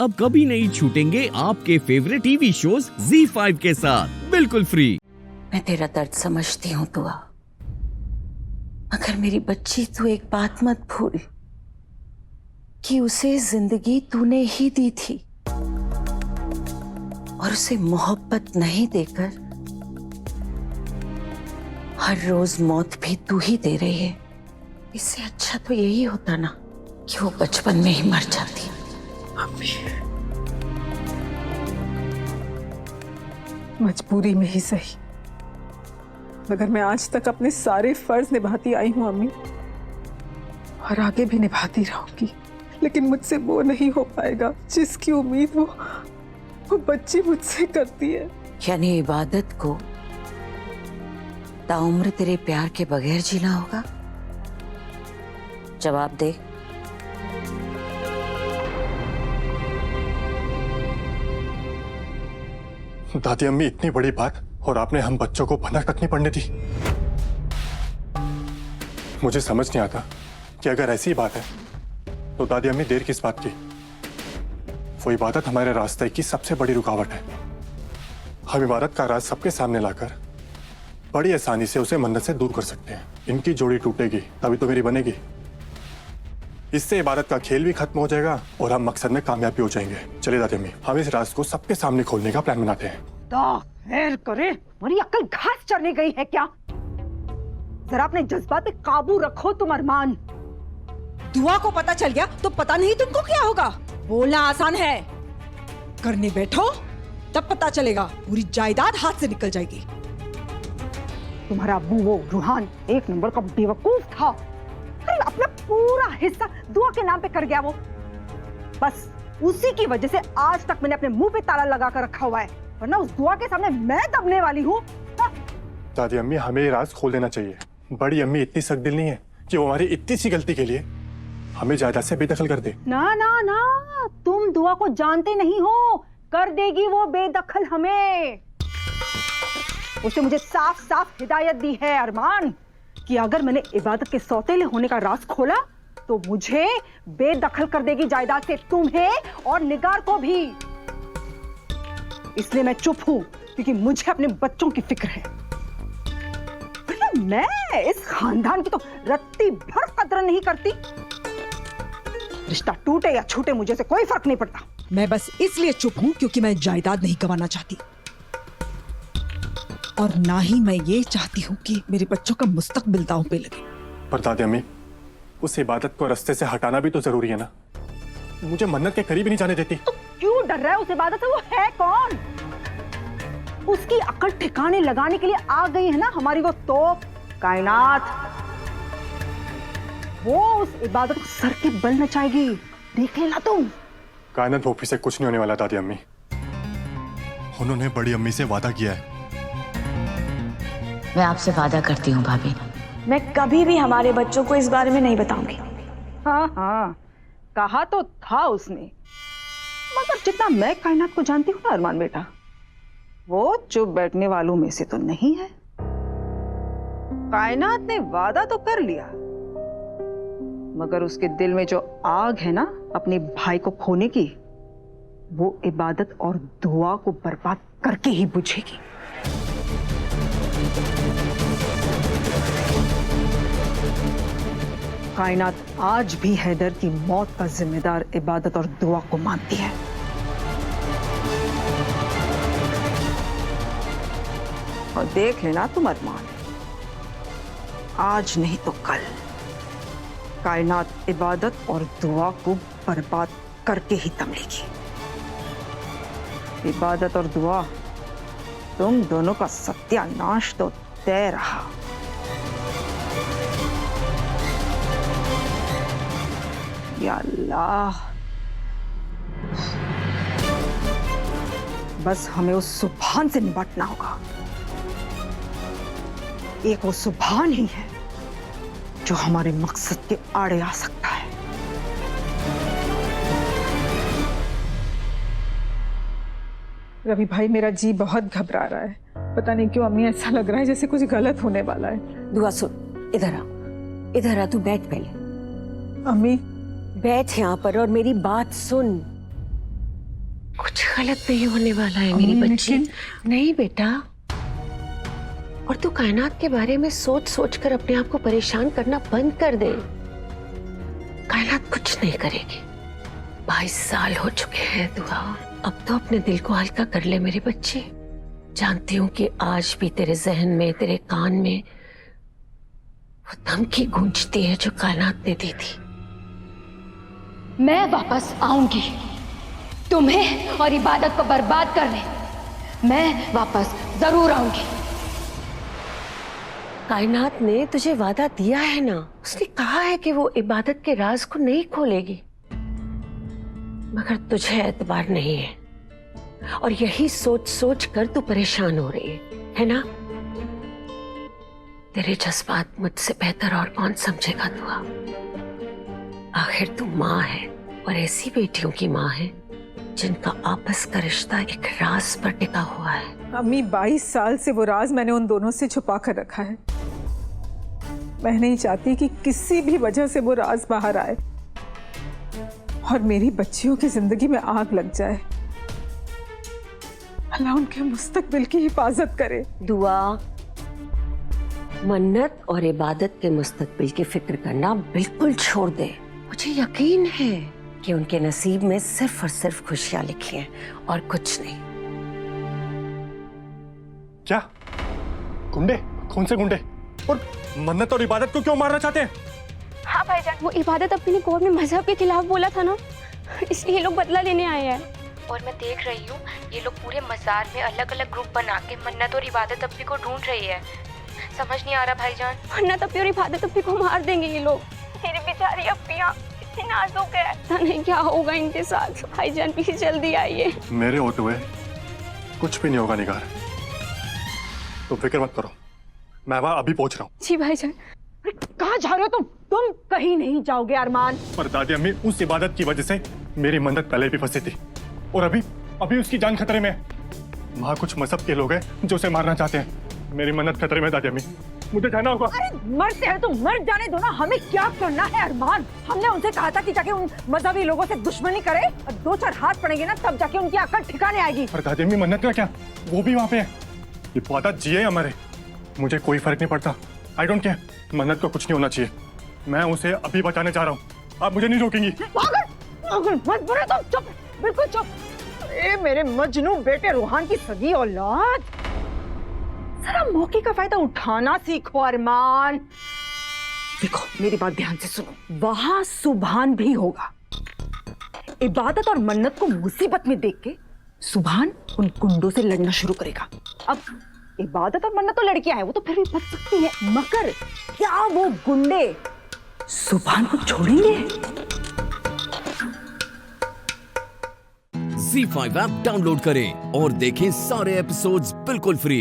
अब कभी नहीं छूटेंगे आपके फेवरेट टीवी शोज ZEE5 के साथ बिल्कुल फ्री। मैं तेरा दर्द समझती हूँ दुआ, मगर मेरी बच्ची तू एक बात मत भूल कि उसे जिंदगी तूने ही दी थी और उसे मोहब्बत नहीं देकर हर रोज मौत भी तू ही दे रही है। इससे अच्छा तो यही होता ना कि वो बचपन में ही मर जाती। मजबूरी में ही सही, मगर मैं आज तक अपने सारे फर्ज निभाती आई हूँ अम्मी, और आगे भी निभाती रहूंगी। लेकिन मुझसे वो नहीं हो पाएगा जिसकी उम्मीद वो बच्ची मुझसे करती है। यानी इबादत को ताउम्र तेरे प्यार के बगैर जीना होगा? जवाब दे। दादी अम्मी, इतनी बड़ी बात और आपने हम बच्चों को भनक तक नहीं पड़ने दी। मुझे समझ नहीं आता कि अगर ऐसी बात है तो दादी अम्मी देर किस बात की। वो इबादत हमारे रास्ते की सबसे बड़ी रुकावट है। हम इबादत का राज सबके सामने लाकर बड़ी आसानी से उसे मन्नत से दूर कर सकते हैं। इनकी जोड़ी टूटेगी तभी तो मेरी बनेगी। इससे इबादत का खेल भी खत्म हो जाएगा और हम मकसद में कामयाब भी हो जाएंगे। चलिए दादी अम्मी, हम इस राज को सबके सामने खोलने का प्लान बनाते हैं। खैर करे, मेरी अक्ल घास चढ़ने गई है क्या? जरा अपने जज्बात पे काबू रखो तुम अरमान। दुआ को पता चल गया तो पता नहीं तुमको क्या होगा। बोलना आसान है, करने बैठो तब पता चलेगा। पूरी जायदाद हाथ से निकल जाएगी। तुम्हारा अब्बू वो रूहान एक नंबर का बेवकूफ था। अरे अपना पूरा हिस्सा दुआ के नाम पे कर गया वो। बस उसी की वजह से आज तक मैंने अपने मुंह पे ताला लगा कर रखा हुआ है, वरना उस दुआ के सामने मैं दबने वाली हूँ। दादी अम्मी, हमें ये राज खोल देना चाहिए। बड़ी अम्मी इतनी सख्त दिल नहीं है कि वो हमारी इतनी सी गलती के लिए हमें जायदाद से बेदखल कर दे। ना ना ना, तुम दुआ को जानते नहीं हो, कर देगी वो बेदखल हमें। उसने मुझे साफ साफ हिदायत दी है अरमान कि अगर मैंने इबादत के सौतेले होने का राज खोला तो मुझे बेदखल कर देगी जायदाद से, तुम्हें और निगार को भी। इसलिए मैं चुप हूं क्योंकि मुझे अपने बच्चों की फिक्र है। मैं इस खानदान की तो रत्ती भर कदर नहीं करती। रिश्ता टूटे या छूटे मुझे से कोई फर्क नहीं पड़ता। मैं बस इसलिए चुप हूँ क्योंकि मैं जायदाद नहीं गंवाना चाहती, और ना ही मैं ये चाहती हूँ कि मेरे बच्चों का मुस्तकबिल दांव पे लगे। पर दादी अम्मी, उस इबादत को रास्ते से हटाना भी तो जरूरी है ना। मुझे मन्नत के करीब ही नहीं जाने देती। तो क्यों डर रहा है उस इबादत से? वो है कौन? उसकी अकल ठिकाने लगाने के लिए आ गई है ना हमारी वो तोप कायनात। वो उस इबादत को सर के बल नचाएगी, देख लेना तुम। कायनात भोपी से कुछ नहीं होने वाला दादी अम्मी। उन्होंने बड़ी अम्मी से वादा किया है। मैं आपसे वादा करती हूँ भाभी, मैं कभी भी हमारे बच्चों को इस बारे में नहीं बताऊंगी। हाँ हाँ, कहा तो था उसने, मगर जितना मैं कायनात को जानती हूँ ना अरमान बेटा, वो चुप बैठने वालों में से तो नहीं है। कायनात ने वादा तो कर लिया, मगर उसके दिल में जो आग है ना अपने भाई को खोने की, वो इबादत और दुआ को बर्बाद करके ही बुझेगी। कायनात आज भी हैदर की मौत का जिम्मेदार इबादत और दुआ को मानती है। और देख लेना तुम अरमान, आज नहीं तो कल कायनात इबादत और दुआ को बर्बाद करके ही तमलेगी। इबादत और दुआ, तुम दोनों का सत्यानाश तो तय रहा। या अल्लाह, बस हमें उस सुभान से निपटना होगा। एक वो सुभान ही है जो हमारे मकसद के आड़े आ सकता है। रवि भाई, मेरा जी बहुत घबरा रहा है। पता नहीं क्यों अम्मी, ऐसा लग रहा है जैसे कुछ गलत होने वाला है। दुआ सुन, इधर आ, तू बैठ पहले। अम्मी, बैठ यहाँ पर और मेरी बात सुन। गलत नहीं होने वाला है मेरी बच्ची। नहीं बेटा, और तू कायनात के बारे में सोच सोच कर अपने आप को परेशान करना बंद कर दे। कायनात कुछ नहीं करेगी। 22 साल हो चुके हैं दुआ, अब तो अपने दिल को हल्का कर ले मेरे बच्चे। जानती हूँ कि आज भी तेरे जहन में, तेरे कान में वो धमकी गूंजती है जो कायनात ने दी थी। मैं वापस आऊंगी तुम्हें और इबादत को बर्बाद करने। मैं वापस जरूर आऊंगी। कायनात ने तुझे वादा दिया है ना, उसने कहा है कि वो इबादत के राज को नहीं खोलेगी, मगर तुझे एतबार नहीं है और यही सोच सोच कर तू परेशान हो रही है ना? तेरे जज्बात मुझसे बेहतर और कौन समझेगा दुआ? आखिर तू माँ है और ऐसी बेटियों की माँ है जिनका आपस का रिश्ता एक राज पर टिका हुआ है। अम्मी 22 साल से वो राज मैंने उन दोनों से छुपा कर रखा है। मैं नहीं चाहती कि किसी भी वजह से वो राज बाहर आए और मेरी बच्चियों की जिंदगी में आग लग जाए। अल्लाह उनके मुस्तकबिल की हिफाजत करे। दुआ, मन्नत और इबादत के मुस्तकबिल की फिक्र करना बिल्कुल छोड़ दे। मुझे यकीन है कि उनके नसीब में सिर्फ और सिर्फ खुशियां लिखी हैं और कुछ नहीं। क्या गुंडे? कौन से गुंडे? और मन्नत और इबादत को क्यों मारना चाहते हैं? हाँ भाईजान, वो इबादत अपने कोर्ट में मजहब के खिलाफ बोला था ना, इसलिए ये लोग बदला लेने आए हैं। और मैं देख रही हूँ ये लोग पूरे मजार में अलग अलग ग्रुप बना के मन्नत और इबादत अप्पी को ढूंढ रही है। समझ नहीं आ रहा भाईजान। मन्नत अप्पी और इबादत अप्पी को मार देंगे ये लोग। मेरी बेचारी अप्पियाँ इतनी नाजुक है, पता नहीं क्या होगा इनके साथ। भाईजान प्लीज जल्दी आइए। मेरे होते हुए कुछ भी नहीं होगा निगार, तो फिक्र मत करो, मैं वहां अभी पहुंच रहा हूँ। जी भाईजान। कहाँ जा रहे हो तुम? तुम कहीं नहीं जाओगे अरमान। पर दादी अम्मी, उस इबादत की वजह से मेरी मन्नत पहले भी फंसी थी और अभी उसकी जान खतरे में है। वहाँ कुछ मजहब के लोग हैं जो उसे मारना चाहते हैं। मेरी मन्नत खतरे में दादी अम्मी, मुझे जाना होगा। अरे मरते हैं तो मर जाने दो ना, हमें क्या करना है अरमान? हमने उनसे कहा था कि जाके उन मजहबी लोगों से दुश्मनी करे और 2-4 हाथ पड़ेंगे ना तब जाके उनकी अकल ठिकाने आएगी। पर दादी अम्मी, मन्नत का क्या? वो भी वहाँ पे है। ये इबादत जिए या मरे, मुझे कोई फर्क नहीं पड़ता। आई डोंट केयर, मन्नत को कुछ नहीं होना चाहिए। मैं उसे अभी बचाने जा रहा हूँ, आप मुझे नहीं रोकेंगी। पागल मत बोलो तुम, चुप, बिल्कुल चुप। ए मेरे मजनू बेटे रूहान की सगी औलाद, जरा मौके का फायदा उठाना सीखो अरमान। देखो मेरी बात ध्यान से सुनो, वहां सुभान भी होगा। इबादत और मन्नत को मुसीबत में देख के सुभान उन गुंडों से लड़ना शुरू kरेगा। अब इबादत और मन्नत तो लड़कियां हैं, वो तो फिर भी बच सकती हैं, मगर क्या वो गुंडे सुभान को छोड़ेंगे? Z5 ऐप डाउनलोड करें और देखें सारे एपिसोड्स बिल्कुल फ्री।